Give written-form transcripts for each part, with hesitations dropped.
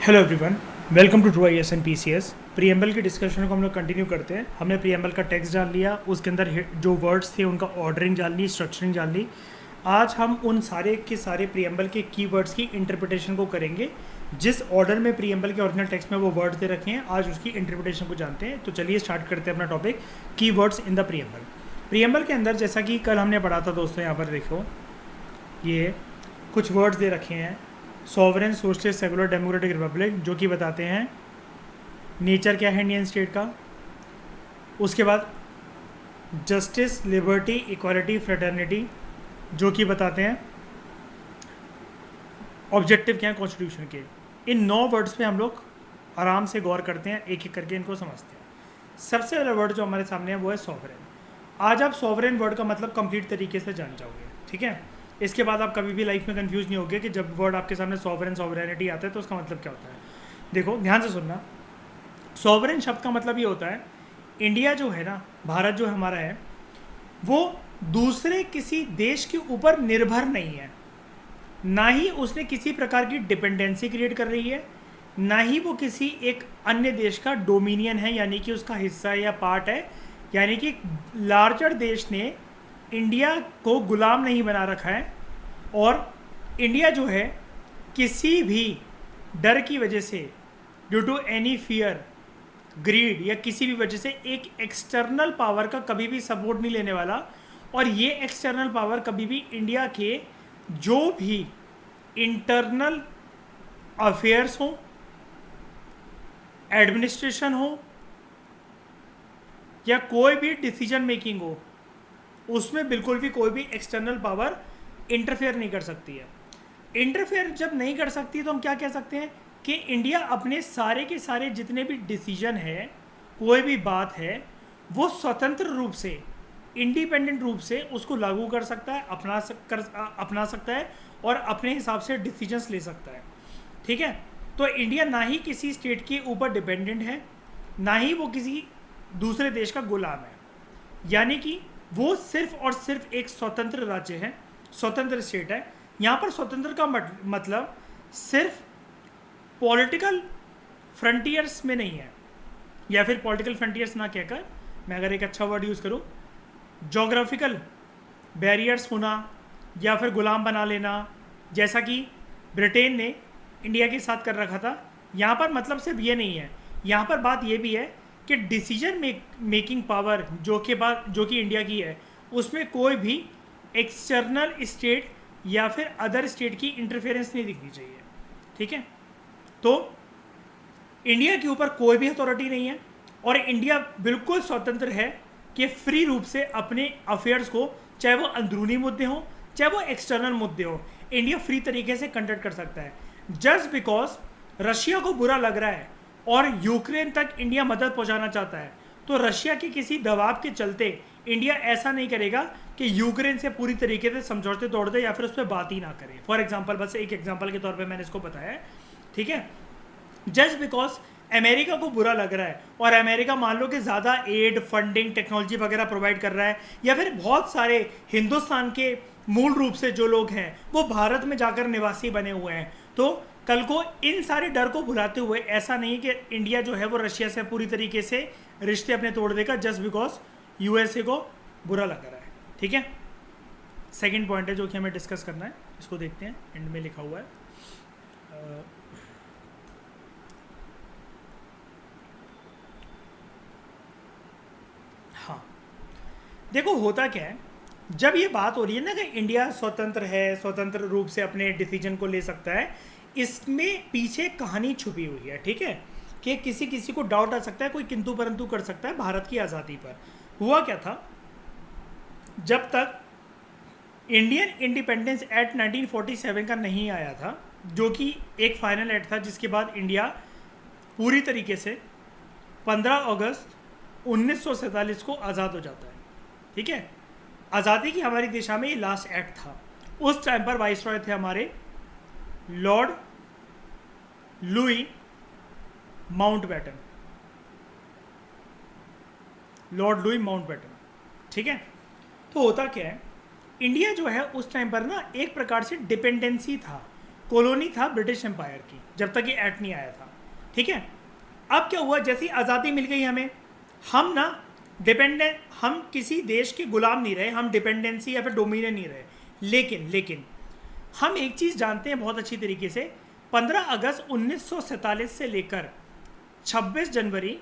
Hello everyone, welcome to true I S N P C S. Preamble की discussion को हम लोग continue करते हैं। हमने प्रीएम्बल का टेक्स्ट जान लिया, उसके अंदर जो वर्ड्स थे उनका ऑर्डरिंग जान ली, स्ट्रक्चरिंग जान ली। आज हम उन सारे के सारे प्रीएम्बल के कीवर्ड्स की इंटरप्रिटेशन को करेंगे। जिस ऑर्डर में प्रीएम्बल के ओरिजिनल टेक्स्ट में वो वर्ड्स दे रखे हैं, आज उसकी इंटरप्रिटेशन को जानते हैं। तो चलिए स्टार्ट करते हैं अपना topic, keywords in the preamble. Preamble के अंदर जैसा कि कल हमने पढ़ा था दोस्तों, यहाँ पर देखो ये कुछ वर्ड्स दे रखे हैं। Sovereign, socialist, secular, democratic, Republic, जो कि बताते हैं नेचर क्या है इंडियन स्टेट का। उसके बाद जस्टिस, लिबर्टी, इक्वालिटी, फ्रेटर्निटी, जो कि बताते हैं ऑब्जेक्टिव क्या है कॉन्स्टिट्यूशन के। इन 9 वर्ड्स पे हम लोग आराम से गौर करते हैं, एक एक करके इनको समझते हैं। सबसे पहला वर्ड जो हमारे सामने है वो है सॉवरेन। आज आप सॉवरेन वर्ड का मतलब कंप्लीट तरीके से जान जाओगे, ठीक है। इसके बाद आप कभी भी लाइफ में कंफ्यूज नहीं होगे कि जब वर्ड आपके सामने सॉवरेन, सॉवरेनिटी आता है तो उसका मतलब क्या होता है। देखो ध्यान से सुनना, सॉवरेन शब्द का मतलब ये होता है इंडिया जो है ना, भारत जो हमारा है, वो दूसरे किसी देश के ऊपर निर्भर नहीं है। ना ही उसने किसी प्रकार की डिपेंडेंसी क्रिएट कर रही है, ना ही वो किसी एक अन्य देश का डोमिनियन है, यानी कि उसका हिस्सा या पार्ट है। यानी कि लार्जर देश ने इंडिया को गुलाम नहीं बना रखा है। और इंडिया जो है किसी भी डर की वजह से, due to any fear, greed या किसी भी वजह से एक एक्सटर्नल पावर का कभी भी सपोर्ट नहीं लेने वाला। और ये एक्सटर्नल पावर कभी भी इंडिया के जो भी इंटरनल अफेयर्स हो, एडमिनिस्ट्रेशन हो या कोई भी डिसीजन मेकिंग हो, उसमें बिल्कुल भी कोई भी एक्सटर्नल पावर इंटरफेयर नहीं कर सकती है। इंटरफेयर जब नहीं कर सकती तो हम क्या कह सकते हैं कि इंडिया अपने सारे के सारे जितने भी डिसीजन है, कोई भी बात है, वो स्वतंत्र रूप से, इंडिपेंडेंट रूप से उसको लागू कर सकता है, अपना सकता है और अपने हिसाब से डिसीजंस ले सकता है, ठीक है। तो इंडिया ना ही किसी स्टेट के ऊपर डिपेंडेंट है, ना ही वो किसी दूसरे देश का गुलाम है। यानी कि वो सिर्फ और सिर्फ एक स्वतंत्र राज्य है, स्वतंत्र स्टेट है। यहाँ पर स्वतंत्र का मतलब सिर्फ पॉलिटिकल फ्रंटियर्स में नहीं है, या फिर पॉलिटिकल फ्रंटियर्स ना कहकर मैं अगर एक अच्छा वर्ड यूज़ करूँ, जोग्राफिकल बैरियर्स होना या फिर गुलाम बना लेना, जैसा कि ब्रिटेन ने इंडिया के साथ कर रखा था। यहाँ पर मतलब सिर्फ ये नहीं है, यहाँ पर बात ये भी है कि डिसीजन मेकिंग पावर जो कि इंडिया की है, उसमें कोई भी एक्सटर्नल स्टेट या फिर अदर स्टेट की इंटरफेरेंस नहीं दिखनी चाहिए, ठीक है। तो इंडिया के ऊपर कोई भी अथॉरिटी नहीं है और इंडिया बिल्कुल स्वतंत्र है कि फ्री रूप से अपने अफेयर्स को, चाहे वो अंदरूनी मुद्दे हों चाहे वो एक्सटर्नल मुद्दे हों, इंडिया फ्री तरीके से कंडक्ट कर सकता है। जस्ट बिकॉज रशिया को बुरा लग रहा है और यूक्रेन तक इंडिया मदद पहुंचाना चाहता है, तो रशिया के किसी दबाव के चलते इंडिया ऐसा नहीं करेगा कि यूक्रेन से पूरी तरीके से समझौते तोड़ दे या फिर उस पर बात ही ना करे। फॉर एग्जांपल, बस एक एग्जांपल के तौर पे मैंने इसको बताया है, ठीक है। जस्ट बिकॉज अमेरिका को बुरा लग रहा है और अमेरिका मान लो कि ज़्यादा एड, फंडिंग, टेक्नोलॉजी वगैरह प्रोवाइड कर रहा है, या फिर बहुत सारे हिंदुस्तान के मूल रूप से जो लोग हैं वो भारत में जाकर निवासी बने हुए हैं, तो कल को इन सारे डर को भुलाते हुए ऐसा नहीं कि इंडिया जो है वो रशिया से पूरी तरीके से रिश्ते अपने तोड़ देगा जस्ट बिकॉज यूएसए को बुरा लग रहा है, ठीक है। सेकंड पॉइंट है जो कि हमें डिस्कस करना है, इसको देखते हैं, एंड में लिखा हुआ है। हाँ, देखो होता क्या है, जब ये बात हो रही है ना कि इंडिया स्वतंत्र है, स्वतंत्र रूप से अपने डिसीजन को ले सकता है, इसमें पीछे कहानी छुपी हुई है, ठीक है। कि किसी किसी को डाउट आ सकता है, कोई किंतु परंतु कर सकता है भारत की आज़ादी पर। हुआ क्या था, जब तक इंडियन इंडिपेंडेंस एक्ट 1947 का नहीं आया था, जो कि एक फाइनल एक्ट था जिसके बाद इंडिया पूरी तरीके से 15 अगस्त 1947 को आज़ाद हो जाता है, ठीक है। आज़ादी की हमारी दिशा में ये लास्ट एक्ट था। उस टाइम पर वाइसरॉय थे हमारे Lord Louis Mountbatten, Lord Louis Mountbatten, ठीक है। तो होता क्या है, इंडिया जो है उस टाइम पर ना एक प्रकार से डिपेंडेंसी था, कॉलोनी था ब्रिटिश एम्पायर की, जब तक ये एक्ट नहीं आया था। ठीक है, अब क्या हुआ, जैसी आज़ादी मिल गई हमें, हम ना डिपेंडेंट, हम किसी देश के गुलाम नहीं रहे, हम डिपेंडेंसी या फिर डोमिनियन नहीं रहे। लेकिन हम एक चीज़ जानते हैं बहुत अच्छी तरीके से, 15 अगस्त 1947 से लेकर 26 जनवरी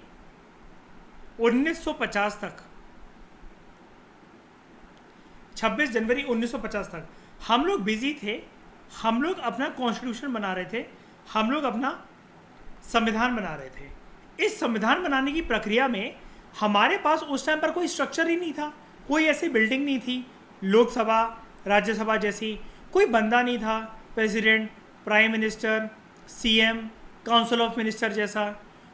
1950 तक, 26 जनवरी 1950 तक हम लोग बिजी थे, हम लोग अपना कॉन्स्टिट्यूशन बना रहे थे, हम लोग अपना संविधान बना रहे थे। इस संविधान बनाने की प्रक्रिया में हमारे पास उस टाइम पर कोई स्ट्रक्चर ही नहीं था, कोई ऐसी बिल्डिंग नहीं थी, लोकसभा राज्यसभा जैसी, कोई बंदा नहीं था, president, prime minister, CM, council of minister जैसा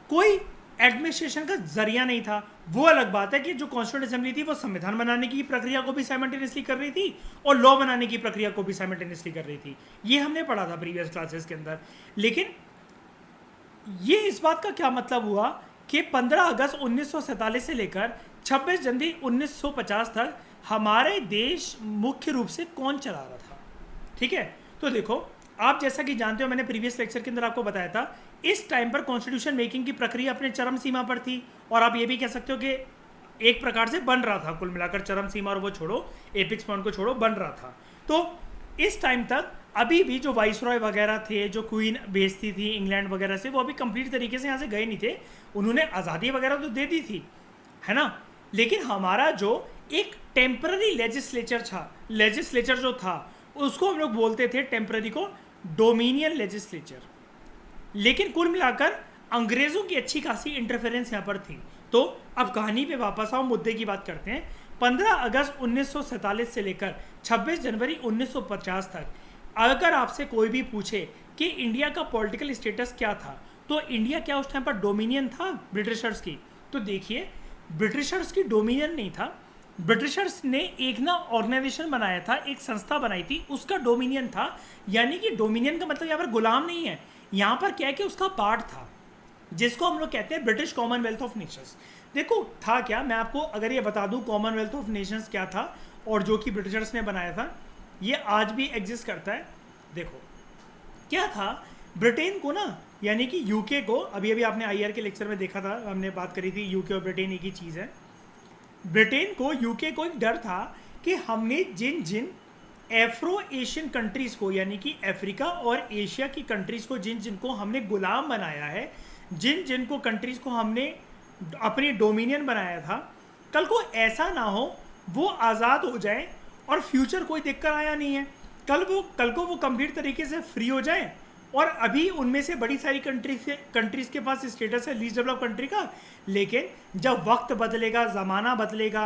कोई एडमिनिस्ट्रेशन का जरिया नहीं था। वो अलग बात है कि जो कॉन्स्टिट्यूंट असेंबली थी वो संविधान बनाने की प्रक्रिया को भी साइमल्टेनियसली कर रही थी और लॉ बनाने की प्रक्रिया को भी साइमल्टेनियसली कर रही थी। ये हमने पढ़ा था प्रीवियस क्लासेस के अंदर। लेकिन ये इस बात का क्या मतलब हुआ कि 15 अगस्त 1947 से लेकर 26 जनवरी 1950 तक हमारे देश मुख्य रूप से कौन चला रहा था। ठीक है, तो देखो, आप जैसा कि जानते हो, मैंने प्रीवियस लेक्चर के अंदर आपको बताया था, इस टाइम पर कॉन्स्टिट्यूशन मेकिंग की प्रक्रिया अपने चरम सीमा पर थी, और आप ये भी कह सकते हो कि एक प्रकार से बन रहा था, कुल मिलाकर चरम सीमा और वो छोड़ो, एपिक्स पॉइंट को छोड़ो, बन रहा था। तो इस टाइम तक अभी भी जो वाइसरॉय वगैरह थे, जो क्वीन भेजती थी इंग्लैंड वगैरह से, वो अभी कंप्लीट तरीके से यहाँ से गए नहीं थे। उन्होंने आज़ादी वगैरह तो दे दी थी, है ना, लेकिन हमारा जो एक टेम्पररी लेजिस्लेचर जो था, उसको हम लोग बोलते थे टेम्पररी को डोमिनियन लेजिस्लेचर। लेकिन कुल मिलाकर अंग्रेज़ों की अच्छी खासी इंटरफेरेंस यहाँ पर थी। तो अब कहानी पे वापस आओ, मुद्दे की बात करते हैं। 15 अगस्त 1947 से लेकर 26 जनवरी 1950 तक अगर आपसे कोई भी पूछे कि इंडिया का पॉलिटिकल स्टेटस क्या था, तो इंडिया क्या उस टाइम पर डोमिनियन था ब्रिटिशर्स की? तो देखिए, ब्रिटिशर्स की डोमिनियन नहीं था। ब्रिटिशर्स ने एक ना ऑर्गेनाइजेशन बनाया था, एक संस्था बनाई थी, उसका डोमिनियन था। यानी कि डोमिनियन का मतलब यहाँ पर गुलाम नहीं है, यहाँ पर क्या है कि उसका पार्ट था, जिसको हम लोग कहते हैं ब्रिटिश कॉमनवेल्थ ऑफ नेशंस। देखो था क्या, मैं आपको अगर ये बता दूं कॉमनवेल्थ ऑफ नेशंस क्या था और जो कि ब्रिटिशर्स ने बनाया था, ये आज भी एग्जिस्ट करता है। देखो क्या था, ब्रिटेन को ना, यानी कि यूके को, अभी अभी आपने आईआर के लेक्चर में देखा था, हमने बात करी थी यूके और ब्रिटेन एक ही चीज़ है। ब्रिटेन को, यूके को एक डर था कि हमने जिन जिन एफ्रो एशियन कंट्रीज़ को, यानी कि अफ्रीका और एशिया की कंट्रीज़ को, जिन जिनको हमने गुलाम बनाया है, जिन जिनको कंट्रीज़ को हमने अपनी डोमिनियन बनाया था, कल को ऐसा ना हो वो आज़ाद हो जाए और फ्यूचर कोई देखकर आया नहीं है, कल को वो कंप्लीट तरीके से फ्री हो जाए। और अभी उनमें से बड़ी सारी कंट्रीज़ के पास स्टेटस है लीस्ट डेवलप कंट्री का, लेकिन जब वक्त बदलेगा, ज़माना बदलेगा,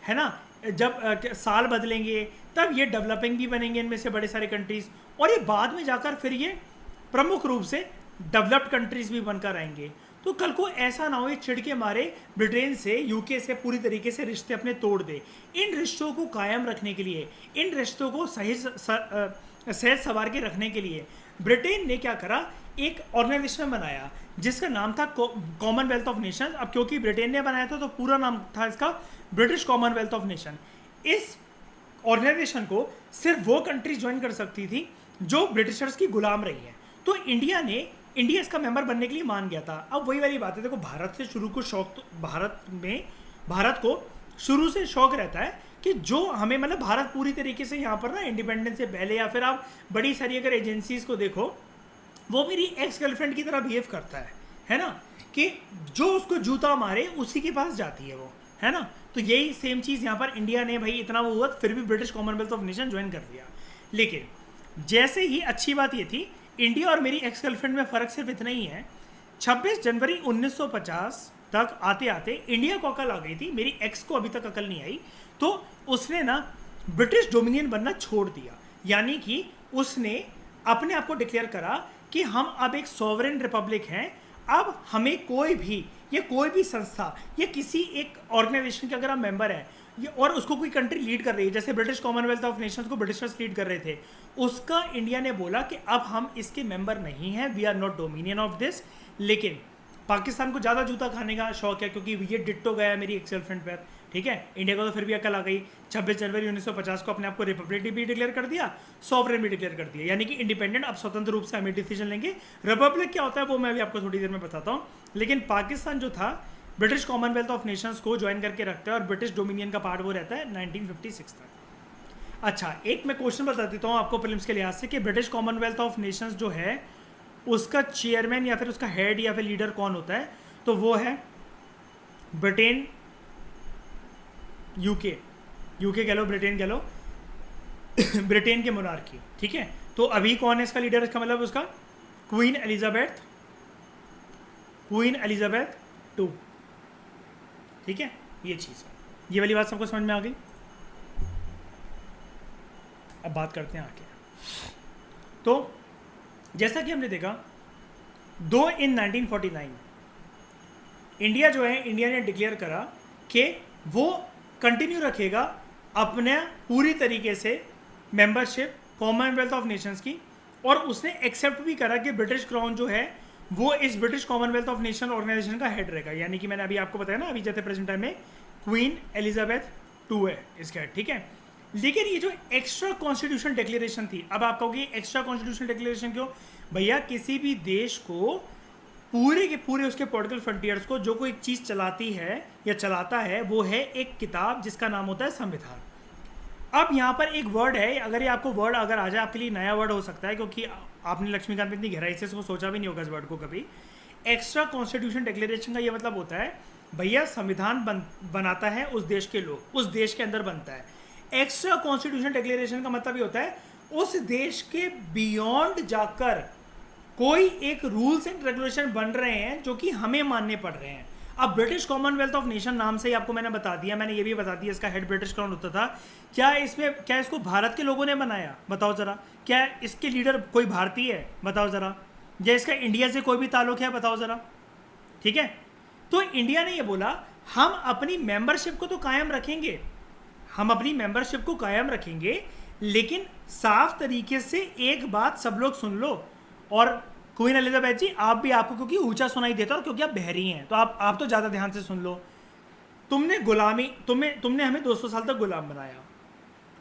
है ना, जब साल बदलेंगे, तब ये डेवलपिंग भी बनेंगे इनमें से बड़े सारे कंट्रीज़, और ये बाद में जाकर फिर ये प्रमुख रूप से डेवलप्ड कंट्रीज़ भी बनकर आएंगे। तो कल को ऐसा ना हो ये चिढ़ के मारे ब्रिटेन से, यूके से पूरी तरीके से रिश्ते अपने तोड़ दे। इन रिश्तों को कायम रखने के लिए, इन रिश्तों को सहज सवार के रखने के लिए ब्रिटेन ने क्या करा, एक ऑर्गेनाइजेशन बनाया जिसका नाम था कॉमनवेल्थ ऑफ नेशन। अब क्योंकि ब्रिटेन ने बनाया था तो पूरा नाम था इसका ब्रिटिश कॉमनवेल्थ ऑफ नेशन। इस ऑर्गेनाइजेशन को सिर्फ वो कंट्री ज्वाइन कर सकती थी जो ब्रिटिशर्स की गुलाम रही है। तो इंडिया इसका मेंबर बनने के लिए मान गया था। अब वही वाली बात है, देखो, भारत से शुरू को शौक, तो भारत को शुरू से शौक रहता है कि जो हमें, मतलब भारत पूरी तरीके से यहाँ पर ना इंडिपेंडेंस से पहले, या फिर आप बड़ी सारी अगर एजेंसीज को देखो, वो मेरी एक्स गर्लफ्रेंड की तरह बिहेव करता है ना, कि जो उसको जूता मारे उसी के पास जाती है वो, है ना। तो यही सेम चीज़ यहाँ पर इंडिया ने, भाई इतना वो हुआ फिर भी British Commonwealth of nation join कर दिया। लेकिन जैसे ही, अच्छी बात ये थी, इंडिया और मेरी एक्स गर्लफ्रेंड में फ़र्क सिर्फ इतना ही है, 26 जनवरी 1950 तक आते आते इंडिया को अकल आ गई थी, मेरी एक्स को अभी तक अकल नहीं आई। तो उसने ना ब्रिटिश डोमिनियन बनना छोड़ दिया, यानी कि उसने अपने आप को डिक्लेयर करा कि हम अब एक सॉवरेन रिपब्लिक हैं। अब हमें कोई भी संस्था या किसी एक ऑर्गेनाइजेशन के अगर आप मेंबर हैं और उसको कोई कंट्री लीड कर रही है, जैसे ब्रिटिश कॉमनवेल्थ ऑफ नेशंस को ब्रिटिशर्स लीड कर रहे थे, उसका इंडिया ने बोला कि अब हम इसके मेंबर नहीं हैं, we are not dominion of this. लेकिन पाकिस्तान को ज़्यादा जूता खाने का शौक है, क्योंकि ये डिट्टो गया मेरी एक्स गर्लफ्रेंड पर, ठीक है, इंडिया को तो फिर भी अकल आ गई, 26 जनवरी 1950 को अपने आप को रिपब्लिक भी डिक्लेयर कर दिया, सॉवरेन भी डिक्लेयर कर दिया, यानी कि इंडिपेंडेंट अब स्वतंत्र रूप से हमें डिसीजन लेंगे। रिपब्लिक क्या होता है वो मैं भी आपको थोड़ी देर में बताता हूँ। लेकिन पाकिस्तान जो था ब्रिटिश कॉमनवेल्थ ऑफ नेशंस को ज्वाइन करके रखता है और ब्रिटिश डोमिनियन का पार्ट वो रहता है 1956 तक। अच्छा, एक मैं क्वेश्चन बता देता हूँ आपको प्रीलिम्स के लिहाज से कि ब्रिटिश कॉमनवेल्थ ऑफ नेशंस जो है उसका चेयरमैन या फिर उसका हेड या फिर लीडर कौन होता है, तो वो है ब्रिटेन, यूके कह लो, ब्रिटेन कह लो, ब्रिटेन के मोनार्की, ठीक है। तो अभी कौन है इसका लीडर, इसका मतलब उसका क्वीन एलिजाबेथ टू, ठीक है, ये चीज़ है। ये वाली बात सबको समझ में आ गई। अब बात करते हैं आगे। तो जैसा कि हमने देखा, दो इन 1949 इंडिया जो है, इंडिया ने डिक्लेयर करा कि वो कंटिन्यू रखेगा अपने पूरी तरीके से मेंबरशिप कॉमनवेल्थ ऑफ नेशंस की, और उसने एक्सेप्ट भी करा कि ब्रिटिश क्राउन जो है वो इस British Commonwealth of nation organisation का हेड रहेगा। यानी कि मैंने अभी आपको बताया ना, अभी जैसे प्रेजेंट टाइम में क्वीन एलिजाबेथ टू है इसका हेड, ठीक है। लेकिन ये जो एक्स्ट्रा कॉन्स्टिट्यूशन डिक्लेरेशन थी, अब आप कहोगे एक्स्ट्रा कॉन्स्टिट्यूशन डिक्लेरेशन क्यों? भैया किसी भी देश को पूरे के पूरे उसके पॉलिटिकल फ्रंटियर्स को जो कोई चीज़ चलाती है या चलाता है वो है एक किताब जिसका नाम होता है संविधान। अब यहाँ पर एक वर्ड है, अगर ये आपको वर्ड अगर आ जाए, आपके लिए नया वर्ड हो सकता है क्योंकि आपने लक्ष्मीकांत में इतनी गहराई से इसको सोचा भी नहीं होगा इस वर्ड को कभी। एक्स्ट्रा कॉन्स्टिट्यूशन डिक्लेरेशन का ये मतलब होता है भैया संविधान बनाता है उस देश के लोग, उस देश के अंदर बनता है। एक्स्ट्रा कॉन्स्टिट्यूशन डिक्लेरेशन का मतलब ये होता है उस देश के बियॉन्ड जाकर कोई एक रूल्स एंड रेगुलेशन बन रहे हैं जो कि हमें मानने पड़ रहे हैं। अब ब्रिटिश कॉमनवेल्थ ऑफ नेशन नाम से ही आपको मैंने बता दिया, मैंने ये भी बता दिया इसका हेड ब्रिटिश क्राउन होता था। क्या इसको भारत के लोगों ने बनाया? बताओ जरा। क्या इसके लीडर कोई भारतीय है? बताओ जरा। या इसका इंडिया से कोई भी ताल्लुक है? बताओ जरा। ठीक है, तो इंडिया ने ये बोला हम अपनी मेंबरशिप को तो कायम रखेंगे, हम अपनी मेंबरशिप को कायम रखेंगे, लेकिन साफ तरीके से एक बात सब लोग सुन लो, और क्वीन एलिजाबेथ जी आप भी, आपको क्योंकि ऊंचा सुनाई देता और क्योंकि आप बहरी हैं तो आप तो ज़्यादा ध्यान से सुन लो। तुमने गुलामी, तुमने हमें 200 साल तक गुलाम बनाया,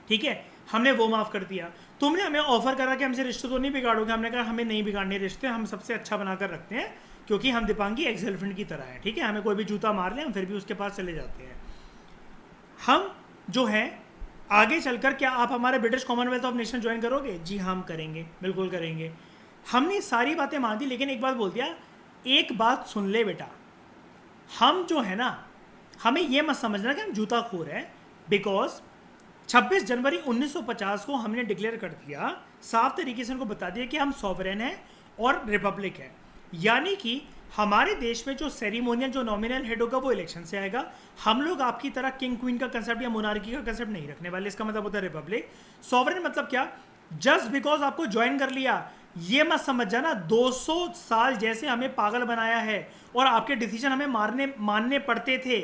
ठीक है, हमने वो माफ़ कर दिया। तुमने हमें ऑफर करा कि हमसे रिश्ते तो नहीं बिगाड़ोगे, हमने कहा हमें नहीं बिगाड़ने रिश्ते, हम सबसे अच्छा बनाकर रखते हैं क्योंकि हम दीपांगी एक्स गर्लफ्रेंड की तरह है, ठीक है, हमें कोई भी जूता मार ले हम फिर भी उसके पास चले जाते हैं। हम जो हैं आगे चलकर, क्या आप हमारे British Commonwealth of nation join करोगे? जी हम करेंगे, बिल्कुल करेंगे। हमने सारी बातें मान दी, लेकिन एक बात बोल दिया, एक बात सुन ले बेटा, हम जो है ना, हमें ये मत समझना कि हम जूता खोर हैं, बिकॉज 26 जनवरी 1950 को हमने डिक्लेयर कर दिया, साफ तरीके से उनको बता दिया कि हम सॉवरेन हैं और रिपब्लिक है। यानी कि हमारे देश में जो सेरिमोनियल, जो नॉमिनल हेड होगा वो इलेक्शन से आएगा। हम लोग आपकी तरह किंग क्वीन का कंसेप्ट या मोनार्की का कंसेप्ट नहीं रखने वाले। इसका मतलब होता है रिपब्लिक। सॉवरेन मतलब क्या? जस्ट बिकॉज आपको ज्वाइन कर लिया, ये मत समझ जाना 200 साल जैसे हमें पागल बनाया है और आपके डिसीजन हमें मानने पड़ते थे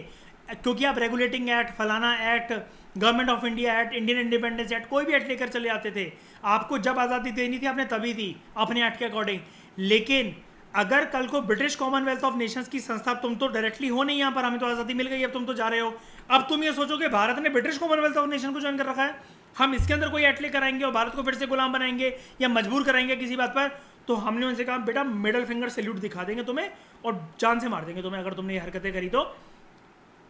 क्योंकि आप रेगुलेटिंग एक्ट, फलाना act, government of India act, Indian independence act, कोई भी एक्ट लेकर चले आते थे। आपको जब आज़ादी देनी थी आपने तभी दी अपने एक्ट के अकॉर्डिंग। लेकिन अगर कल को ब्रिटिश कॉमनवेल्थ ऑफ नेशंस की संस्था, तुम तो डायरेक्टली हो नहीं यहाँ पर, हमें तो आज़ादी मिल गई, अब तुम तो जा रहे हो। अब तुम ये सोचोगे भारत ने ब्रिटिश कॉमनवेल्थ ऑफ नेशन को ज्वाइन कर रखा है, हम इसके अंदर कोई एक्ट लेकर आएंगे और भारत को फिर से गुलाम बनाएंगे या मजबूर कराएंगे किसी बात पर। तो हमने उनसे कहा बेटा मिडल फिंगर सैल्यूट दिखा देंगे तुम्हें और जान से मार देंगे तुम्हें अगर तुमने ये हरकतें करी तो।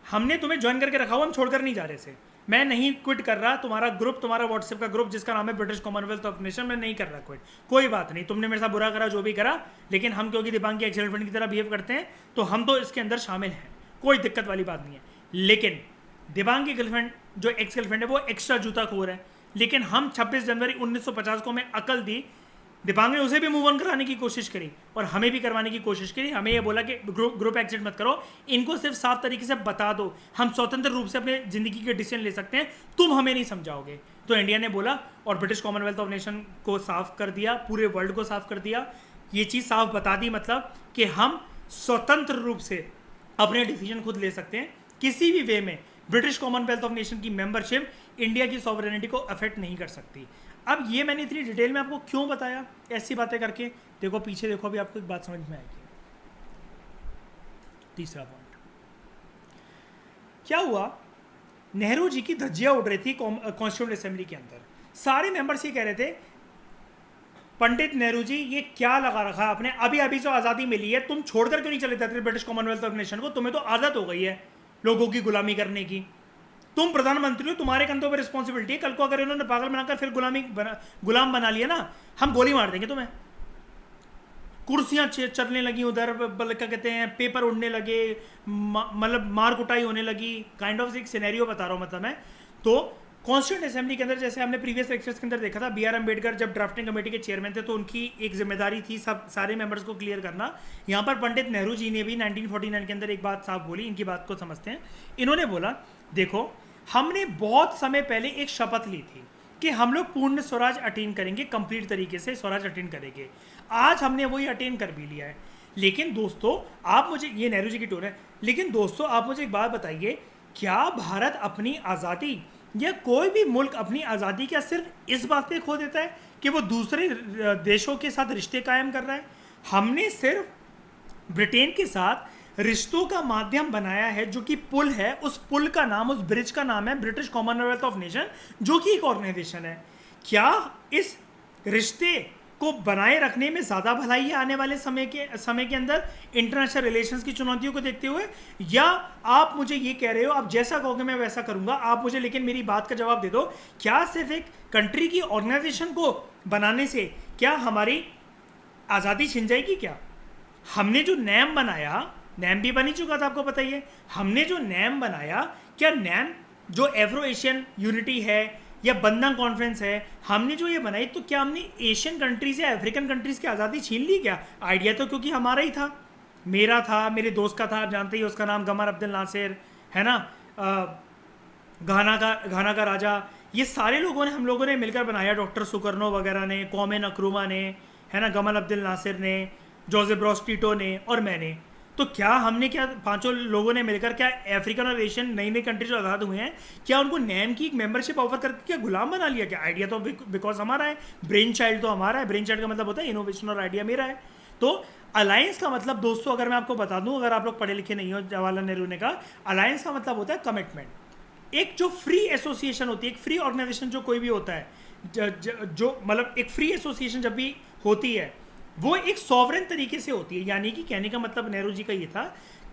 हमने तुम्हें ज्वाइन करके रखा हुआ, हम छोड़कर नहीं जा रहे थे। मैं नहीं क्विट कर रहा, तुम्हारा ग्रुप, तुम्हारा व्हाट्सएप का ग्रुप जिसका नाम है ब्रिटिश कॉमनवेल्थ ऑफ नेशन, मैं नहीं कर रहा क्विट। कोई बात नहीं, तुमने मेरे साथ बुरा करा, जो भी करा, लेकिन हम क्योंकि दीपांगी एक्स गर्लफ्रेंड की तरह बिहेव करते हैं तो हम तो इसके अंदर शामिल हैं, कोई दिक्कत वाली बात नहीं है। लेकिन दीपांगी गर्लफ्रेंड जो एक्स गर्लफ्रेंड है वो एक्स्ट्रा जूता खोर है। लेकिन हम 26 जनवरी 1950 को हमें अकल दी, दीपांगी ने उसे भी मूव ऑन कराने की कोशिश करी और हमें भी करवाने की कोशिश करी। हमें ये बोला कि ग्रुप एग्जिट मत करो, इनको सिर्फ साफ तरीके से बता दो, हम स्वतंत्र रूप से अपने जिंदगी के डिसीजन ले सकते हैं, तुम हमें नहीं समझाओगे। तो इंडिया ने बोला और ब्रिटिश कॉमनवेल्थ ऑफ नेशन को साफ कर दिया, पूरे वर्ल्ड को साफ कर दिया, ये चीज़ साफ बता दी, मतलब कि हम स्वतंत्र रूप से अपने डिसीजन खुद ले सकते हैं, किसी भी वे में ब्रिटिश कॉमनवेल्थ ऑफ नेशन की मेंबरशिप इंडिया की सॉवरेनिटी को अफेक्ट नहीं कर सकती। अब ये मैंने इतनी डिटेल में आपको क्यों बताया ऐसी बातें करके? देखो पीछे देखो, अभी आपको एक बात समझ में आएगी। तीसरा पॉइंट क्या हुआ नेहरू जी की धज्जियां उड़ रही थी कॉन्स्टिट्यूंट असेंबली के अंदर। सारे मेंबर्स ये कह रहे थे, पंडित नेहरू जी ये क्या लगा रखा है आपने, अभी अभी जो आज़ादी मिली है तुम छोड़कर क्यों नहीं चले जाते ब्रिटिश कॉमनवेल्थ ऑर्गेनाइजेशन को, तुम्हें तो आदत हो गई है लोगों की गुलामी करने की, तुम प्रधानमंत्री हो, तुम्हारे कंधों पर रिस्पॉन्सिबिलिटी है, कल को अगर इन्होंने पागल बनाकर फिर गुलाम बना लिया ना, हम गोली मार देंगे तुम्हें। कुर्सियां चलने लगी उधर, क्या कहते हैं, पेपर उड़ने लगे, मतलब मार कुटाई होने लगी, काइंड ऑफ एक सिनेरियो बता रहा हूँ मतलब मैं। तो कॉन्स्टिट्यूंट असेंबली के अंदर जैसे हमने प्रीवियस लेक्चर्स के अंदर देखा था, बी आर अम्बेडकर जब ड्राफ्टिंग कमेटी के चेयरमैन थे तो उनकी एक जिम्मेदारी थी सब सारे मेंबर्स को क्लियर करना। यहाँ पर पंडित नेहरू जी ने भी 1949 के अंदर एक बात साफ बोली, इनकी बात को समझते हैं। इन्होंने बोला, देखो हमने बहुत समय पहले एक शपथ ली थी कि हम लोग पूर्ण स्वराज अटेन करेंगे, कंप्लीट तरीके से स्वराज अटेन करेंगे, आज हमने वही अटेन कर भी लिया है। लेकिन दोस्तों आप मुझे, ये नेहरू जी की टोन है, लेकिन दोस्तों आप मुझे एक बात बताइए, क्या भारत अपनी आज़ादी या कोई भी मुल्क अपनी आज़ादी क्या सिर्फ इस बात पे खो देता है कि वो दूसरे देशों के साथ रिश्ते कायम कर रहा है? हमने सिर्फ ब्रिटेन के साथ रिश्तों का माध्यम बनाया है, जो कि पुल है, उस पुल का नाम, उस ब्रिज का नाम है ब्रिटिश कॉमनवेल्थ ऑफ नेशन, जो कि एक ऑर्गेनाइजेशन है। क्या इस रिश्ते को बनाए रखने में ज़्यादा भलाई है आने वाले समय के अंदर इंटरनेशनल रिलेशंस की चुनौतियों को देखते हुए, या आप मुझे ये कह रहे हो आप जैसा कहोगे मैं वैसा करूंगा? आप मुझे लेकिन मेरी बात का जवाब दे दो, क्या सिर्फ एक कंट्री की ऑर्गेनाइजेशन को बनाने से क्या हमारी आज़ादी छिन जाएगी? क्या हमने जो नैम बनाया, नैम भी बन ही चुका था आपको पता ही है, हमने जो नैम बनाया, क्या नैम जो एफ्रो एशियन यूनिटी है या बंधन कॉन्फ्रेंस है, हमने जो ये बनाई, तो क्या हमने एशियन कंट्रीज या अफ्रीकन कंट्रीज की आज़ादी छीन ली? क्या आइडिया तो क्योंकि हमारा ही था, मेरा था, मेरे दोस्त का था, आप जानते ही उसका नाम गमर अब्दुल नासिर है ना, घाना का राजा, ये सारे लोगों ने, हम लोगों ने मिलकर बनाया, डॉक्टर सुकर्नो वगैरह ने, कौमे नक्रुमा ने, है ना, गमल अब्दुल नासिर ने, जोसेफ ब्रॉस टीटो ने और मैंने। तो क्या हमने, क्या पांचों लोगों ने मिलकर, क्या अफ्रीकन और एशियन नई नई कंट्रीज जो आज़ाद हुए हैं, क्या उनको नैम की एक मेंबरशिप ऑफर करके क्या गुलाम बना लिया? क्या आइडिया तो बिकॉज हमारा है, ब्रेन चाइल्ड तो हमारा है, ब्रेन चाइल्ड का मतलब होता है इनोवेशन और आइडिया मेरा है। तो अलायंस का मतलब दोस्तों अगर मैं आपको बता दूं, अगर आप लोग पढ़े लिखे नहीं हो, जवाहरलाल नेहरू ने कहा अलायंस का मतलब होता है कमिटमेंट। एक जो फ्री एसोसिएशन होती है, एक फ्री ऑर्गेनाइजेशन जो कोई भी होता है, जो मतलब एक फ्री एसोसिएशन जब भी होती है वो एक सॉवरेन तरीके से होती है। यानी कि कहने का मतलब नेहरू जी का ये था,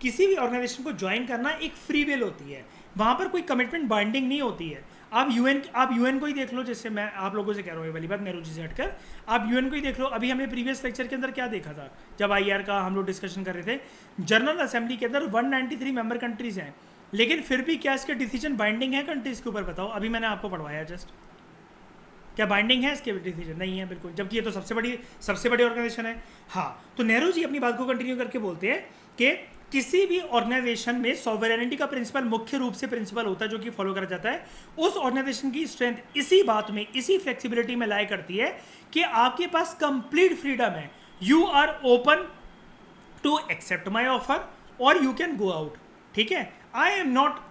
किसी भी ऑर्गेनाइजेशन को ज्वाइन करना एक फ्री विल होती है, वहाँ पर कोई कमिटमेंट बाइंडिंग नहीं होती है। आप यूएन को ही देख लो, जैसे मैं आप लोगों से कह रहा हूँ ये वाली बात नेहरू जी से हटकर, आप यूएन को ही देख लो। अभी हमने प्रीवियस लेक्चर के अंदर क्या देखा था, जब आईआर का हम लोग डिस्कशन कर रहे थे, जनरल असेंबली के अंदर 193 मेंबर कंट्रीज हैं, लेकिन फिर भी क्या इसके डिसीजन बाइंडिंग है कंट्रीज के ऊपर? बताओ, अभी मैंने आपको पढ़वाया जस्ट, क्या बाइंडिंग है इसके डिसीजन? नहीं है बिल्कुल, जबकि ये तो सबसे बड़ी ऑर्गेनाइजेशन है। हाँ, तो नेहरू जी अपनी बात को कंटिन्यू करके बोलते हैं कि किसी भी ऑर्गेनाइजेशन में सॉवरेनिटी का प्रिंसिपल मुख्य रूप से प्रिंसिपल होता है, जो कि फॉलो करा जाता है। उस ऑर्गेनाइजेशन की स्ट्रेंथ इसी बात में, इसी फ्लेक्सिबिलिटी में लाई करती है कि आपके पास कंप्लीट फ्रीडम है, you are open to accept my offer और यू कैन गो आउट। ठीक है, आई एम नॉट,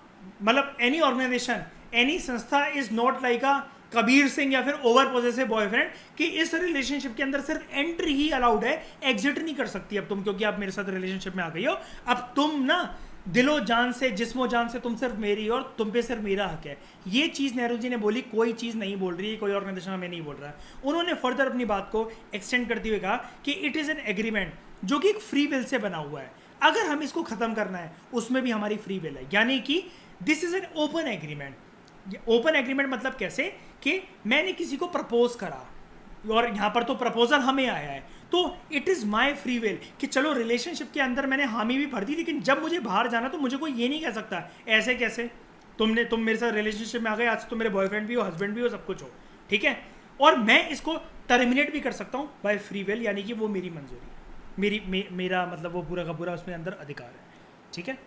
मतलब एनी ऑर्गेनाइजेशन, एनी संस्था is not like a Kabir Singh या फिर ओवर पोजेसिव बॉयफ्रेंड कि इस रिलेशनशिप के अंदर सिर्फ एंट्री ही अलाउड है, एग्जिट नहीं कर सकती अब तुम, क्योंकि आप मेरे साथ रिलेशनशिप में आ गई हो। अब तुम ना दिलो जान से, जिस्मो जान से तुम सिर्फ मेरी और तुम पे सिर्फ मेरा हक है। ये चीज़ नेहरू जी ने बोली, कोई चीज़ नहीं बोल रही है, कोई ऑर्गेनाइजेशन हमें नहीं बोल रहा है। उन्होंने फर्दर अपनी बात को एक्सटेंड करते हुए कहा कि इट इज़ एन एग्रीमेंट जो कि एक फ्री विल से बना हुआ है, अगर हम इसको ख़त्म करना है उसमें भी हमारी फ्री विल है, यानी कि this is an open agreement. Open agreement मतलब कैसे कि मैंने किसी को प्रपोज करा और यहाँ पर तो प्रपोजल हमें आया है, तो it is my free will कि चलो रिलेशनशिप के अंदर मैंने हामी भी भर दी, लेकिन जब मुझे बाहर जाना तो मुझे कोई ये नहीं कह सकता ऐसे कैसे, तुम मेरे साथ रिलेशनशिप में आ गए, आज तुम मेरे बॉयफ्रेंड भी हो, हस्बैंड भी हो, सब कुछ हो, ठीक है, और मैं इसको टर्मिनेट भी कर सकता हूँ बाय फ्री विल, यानी कि वो मेरी मंजूरी, मेरा मतलब वो पूरा का पूरा उसमें अंदर अधिकार है। ठीक है,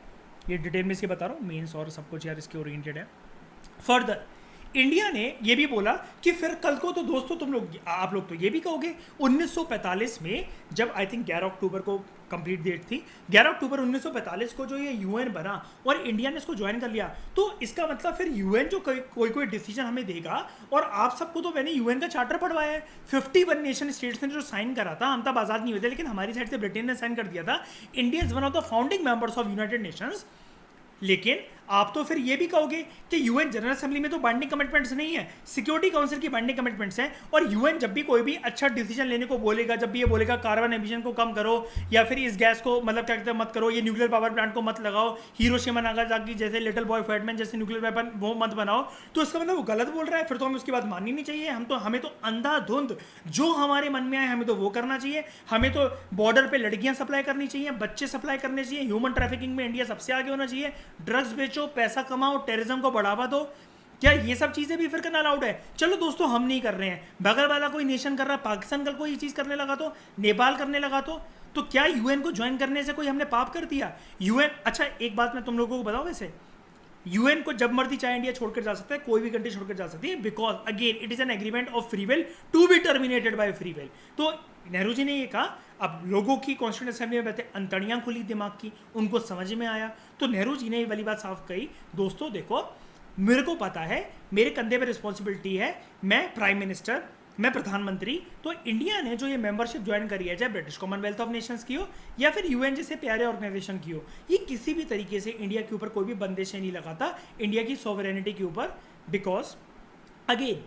ये डिटेल में इसके बता रहा हूँ, मेंस और सब कुछ यार इसके ओरिएंटेड है। फर्दर इंडिया ने ये भी बोला कि फिर कल को तो दोस्तों तुम लोग, आप लोग तो ये भी कहोगे, 1945 में जब आई थिंक 11 अक्टूबर को कंप्लीट डेट थी, 11 अक्टूबर 1945 को जो ये यूएन बना और इंडिया ने इसको ज्वाइन कर लिया, तो इसका मतलब फिर यूएन जो कोई डिसीजन हमें देगा, और आप सबको तो मैंने यूएन का चार्टर पढ़वाया है, 51 नेशन स्टेट्स ने जो साइन करा था, हम तब आज़ाद नहीं हुए थे, लेकिन हमारी साइड से ब्रिटेन ने साइन कर दिया था। India is one of the founding members of United Nations. लेकिन आप तो फिर ये भी कहोगे कि यूएन जनरल असेंबली में तो बाइंडिंग कमिटमेंट्स नहीं है, सिक्योरिटी काउंसिल की बाइंडिंग कमिटमेंट्स हैं, और यूएन जब भी कोई भी अच्छा डिसीजन लेने को बोलेगा, जब भी ये बोलेगा कार्बन एमिशन को कम करो या फिर इस गैस को मतलब क्या कहते हैं मत करो, ये न्यूक्लियर पावर प्लांट को मत लगाओ, हिरोशिमा नागासाकी जैसे लिटिल बॉय फैटमैन जैसे न्यूक्लियर वेपन वो मत बनाओ, तो इसका मतलब वो गलत बोल रहा है, फिर तो हमें उसकी बात माननी नहीं चाहिए। हमें तो अंधाधुंध जो हमारे मन में आए हमें तो वो करना चाहिए। हमें तो बॉर्डर पे लड़कियां सप्लाई करनी चाहिए, बच्चे सप्लाई करने चाहिए, ह्यूमन ट्रैफिकिंग में इंडिया सबसे आगे होना चाहिए, ड्रग्स बेचो, पैसा कमाओ, टेररिज्म को बढ़ावा दो। क्या ये सब चीजें भी फिर करना अलाउड है? चलो दोस्तों हम नहीं कर रहे हैं, बगल वाला कोई नेशन कर रहा, पाकिस्तान कल कोई ये चीज करने लगा तो, नेपाल करने लगा तो क्या यूएन को ज्वाइन करने से कोई हमने पाप कर दिया? यूएन, अच्छा एक बात मैं तुम लोगों को बताऊं, वैसे यूएन को जब मर्जी चाहे इंडिया छोड़कर जा सकता है, कोई भी कंट्री छोड़कर जा सकती है, because again it is an agreement of free will to be terminated by free will. तो नेहरू जी ने ये कहा, अब लोगों की कॉन्स्टिट्यूंट असेंबली में बैठे अंतड़ियां खुली दिमाग की, उनको समझ में आया, तो नेहरू जी ने ये वाली बात साफ कही, दोस्तों देखो मेरे को पता है, मेरे कंधे पे रिस्पॉन्सिबिलिटी है, मैं प्राइम मिनिस्टर, मैं प्रधानमंत्री, तो इंडिया ने जो ये मेंबरशिप ज्वाइन करी है, चाहे ब्रिटिश कॉमनवेल्थ ऑफ नेशंस की हो या फिर यूएन जैसे प्यारे ऑर्गेनाइजेशन की हो, ये किसी भी तरीके से इंडिया के ऊपर कोई भी बंदिशें नहीं लगाता इंडिया की सॉवरेनिटी के ऊपर, because again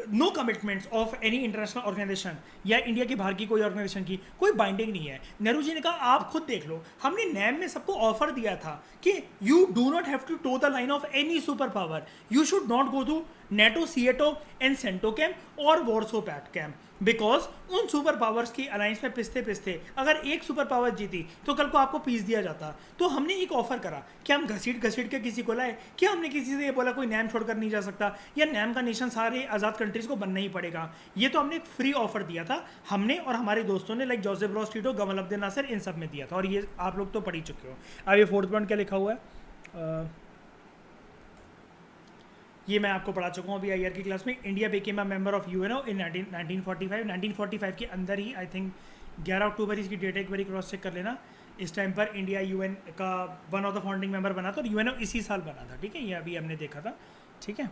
no commitments of any international organisation या इंडिया के बाहर की कोई ऑर्गेनाइजेशन की कोई बाइंडिंग नहीं है। नेहरू जी ने कहा आप खुद देख लो, हमने नैम में सबको ऑफर दिया था कि you do not have to tow the line of any super power, you should not go to NATO, SEATO and CENTO camp और वॉर्सो पैक्ट कैम्प, बिकॉज उन सुपर पावर्स की अलायंस में पिसते पिसते अगर एक सुपर पावर जीती तो कल को आपको पीस दिया जाता। तो हमने एक ऑफर करा कि हम घसीट घसीट के किसी को लाए, क्या हमने किसी से ये बोला कोई नैम छोड़कर नहीं जा सकता या नैम का नेशन सारे आज़ाद कंट्रीज को बनना ही पड़ेगा? ये तो हमने एक फ्री ऑफर दिया था, हमने और हमारे दोस्तों ने, like Joseph Broz Tito, Gamal Abdul Nasser, इन सब में दिया था, और ये आप लोग तो पढ़ ही चुके हो। अब ये फोर्थ पॉइंट क्या लिखा हुआ है, ये मैं आपको पढ़ा चुका हूँ अभी आईआर की क्लास में। India became a member of UNO in 1945 के अंदर ही, आई थिंक 11 अक्टूबर इसकी डेट एक बार क्रॉस चेक कर लेना। इस टाइम पर इंडिया यूएन का one of the founding member बना था और यूएनओ इसी साल बना था, ठीक है, ये अभी हमने देखा था, ठीक है।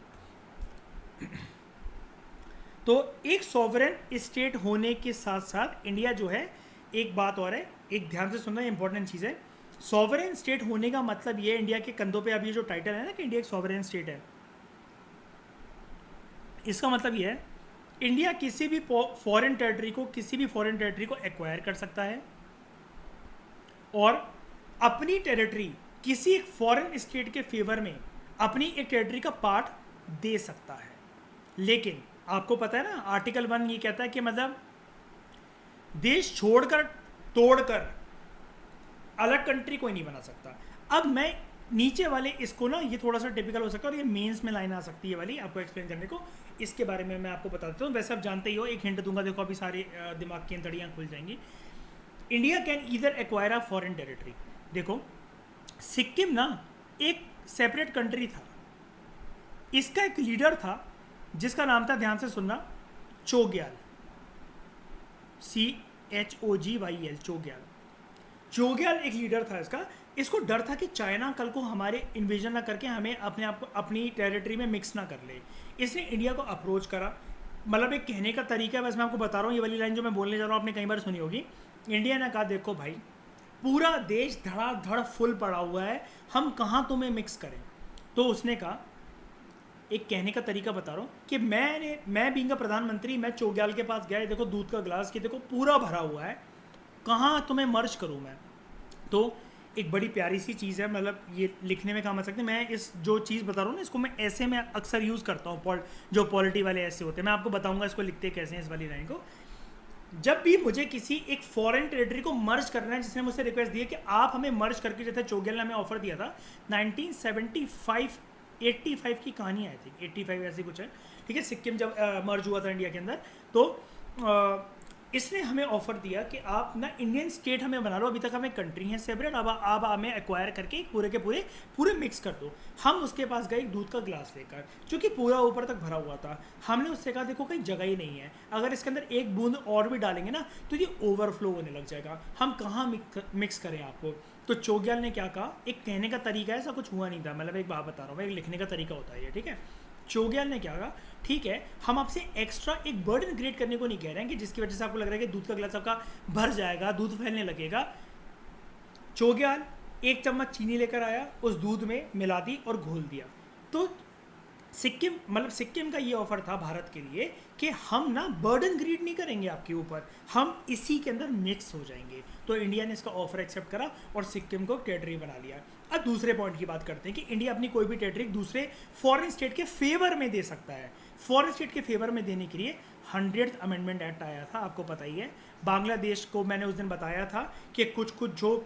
तो एक सॉवरेन स्टेट होने के साथ साथ इंडिया जो है, एक बात और है, एक ध्यान से सुनना, इंपॉर्टेंट चीज़ है, सॉवरेन स्टेट होने का मतलब ये, इंडिया के कंधों पे अभी जो टाइटल है ना कि इंडिया एक सॉवरेन स्टेट है, इसका मतलब ये है इंडिया किसी भी फॉरेन टेरिटरी को, किसी भी फॉरेन टेरिटरी को एक्वायर कर सकता है और अपनी टेरिटरी किसी एक फॉरेन स्टेट के फेवर में अपनी एक टेरिटरी का पार्ट दे सकता है। लेकिन आपको पता है ना, आर्टिकल 1 ये कहता है कि मतलब देश छोड़कर तोड़कर अलग कंट्री कोई नहीं बना सकता। अब मैं नीचे वाले इसको ना, ये थोड़ा सा टिपिकल हो सकता है और ये मेंस में लाइन आ सकती है वाली, आपको एक्सप्लेन करने को, इसके बारे में मैं आपको बता देता हूँ। वैसे आप जानते ही हो, एक हिंट दूंगा, देखो अभी सारे दिमाग की अंतड़ियाँ खुल जाएंगी। India can either acquire a foreign territory. देखो सिक्किम ना एक सेपरेट कंट्री था, इसका एक लीडर था जिसका नाम था, ध्यान से सुनना, चोग्याल, CHOGYL, चोग्याल। चोग्याल एक लीडर था इसका। इसको डर था कि चाइना कल को हमारे इन्वेजन ना करके हमें अपने आप को अपनी टेरिटरी में मिक्स ना कर ले। इसने इंडिया को अप्रोच करा, मतलब एक कहने का तरीका है, बस मैं आपको बता रहा हूँ, ये वाली लाइन जो मैं बोलने जा रहा हूँ आपने कई बार सुनी होगी। इंडिया ने कहा देखो भाई, पूरा देश धड़ाधड़ फुल पड़ा हुआ है, हम कहाँ तुम्हें मिक्स करें। तो उसने कहा, एक कहने का तरीका बता रहा हूँ कि मैं बीइंग अ प्रधानमंत्री, मैं चोग्याल के पास गया, देखो दूध का ग्लास कि देखो पूरा भरा हुआ है, कहाँ तुम्हें मर्ज करूँ मैं। तो एक बड़ी प्यारी सी चीज़ है, मतलब ये लिखने में काम आ सकते हैं। मैं इस जो चीज़ बता रहा हूँ ना, इसको मैं ऐसे में अक्सर यूज़ करता हूँ, जो पॉलिटी वाले ऐसे होते हैं, मैं आपको बताऊँगा इसको लिखते कैसे हैं इस वाली लाइन को। जब भी मुझे किसी एक फॉरेन टेरिटरी को मर्ज करना है, जिसने मुझसे रिक्वेस्ट दी है कि आप हमें मर्ज करके, जैसे चोग्याल ने हमें ऑफर दिया था 1975-85 की कहानी आई थी, 85 ऐसी कुछ है, ठीक है, सिक्किम जब मर्ज हुआ था इंडिया के अंदर, तो इसने हमें ऑफर दिया कि आप ना इंडियन स्टेट हमें बना लो, अभी तक हमें कंट्री है सेपरेट, अब आप हमें एक्वायर करके पूरे के पूरे मिक्स कर दो। हम उसके पास गए दूध का ग्लास लेकर, जो कि पूरा ऊपर तक भरा हुआ था। हमने उससे कहा देखो कहीं जगह ही नहीं है, अगर इसके अंदर एक बूंद और भी डालेंगे ना तो ये ओवरफ्लो होने लग जाएगा, हम कहाँ मिक्स करें आपको। तो चोग्याल ने क्या कहा, एक कहने का तरीका है, ऐसा कुछ हुआ नहीं था, मतलब एक बात बता रहा हूँ मैं, एक लिखने का तरीका होता है ये, ठीक है। चोग्याल ने क्या कहा, ठीक है हम आपसे एक्स्ट्रा एक बर्डन क्रिएट करने को नहीं कह रहे हैं कि जिसकी वजह से आपको लग रहा है कि दूध का गिलास आपका भर जाएगा, दूध फैलने लगेगा। चोग्याल 1 चम्मच चीनी लेकर आया, उस दूध में मिला दी और घोल दिया। तो सिक्किम का ये ऑफर था भारत के लिए कि हम ना बर्डन क्रिएट नहीं करेंगे आपके ऊपर, हम इसी के अंदर मिक्स हो जाएंगे। तो इंडिया ने इसका ऑफर एक्सेप्ट करा और सिक्किम को टेरिटरी बना लिया। अब दूसरे पॉइंट की बात करते हैं कि इंडिया अपनी कोई भी टेरिटरी दूसरे फॉरेन स्टेट के फेवर में दे सकता है। फॉरेन स्टेट के फेवर में देने के लिए 100th अमेंडमेंट एक्ट आया था, आपको पता ही है। बांग्लादेश को मैंने उस दिन बताया था कि कुछ जो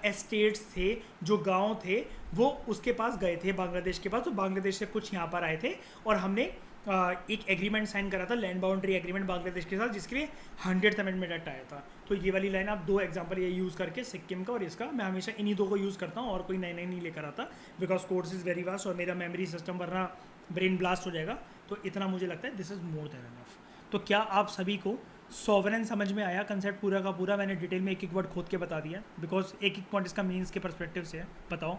एस्टेट्स थे, जो गांव थे, वो उसके पास गए थे, बांग्लादेश के पास। तो बांग्लादेश से कुछ यहाँ पर आए थे और हमने एक एग्रीमेंट साइन करा था, लैंड बाउंड्री एग्रीमेंट बांग्लादेश के साथ, जिसके लिए 100th अमेंडमेंट एक्ट आया था। तो ये वाली लाइन आप 2 एग्जांपल ये यूज़ करके, सिक्किम का और इसका, मैं हमेशा इन्हीं 2 को यूज़ करता हूँ और कोई नए नहीं लेकर आता, because course is very vast और मेरा मेमोरी सिस्टम वरना ब्रेन ब्लास्ट हो जाएगा। तो इतना मुझे लगता है this is more than enough. तो क्या आप सभी को सॉवरेन समझ में आया? कंसेप्ट पूरा का पूरा मैंने डिटेल में एक एक वर्ड खोद के बता दिया, बिकॉज एक एक पॉइंट इसका मीन्स के परस्पेक्टिव से है। बताओ,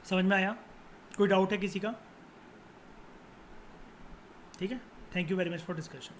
समझ में आया? कोई डाउट है किसी का? ठीक है, thank you very much for discussion.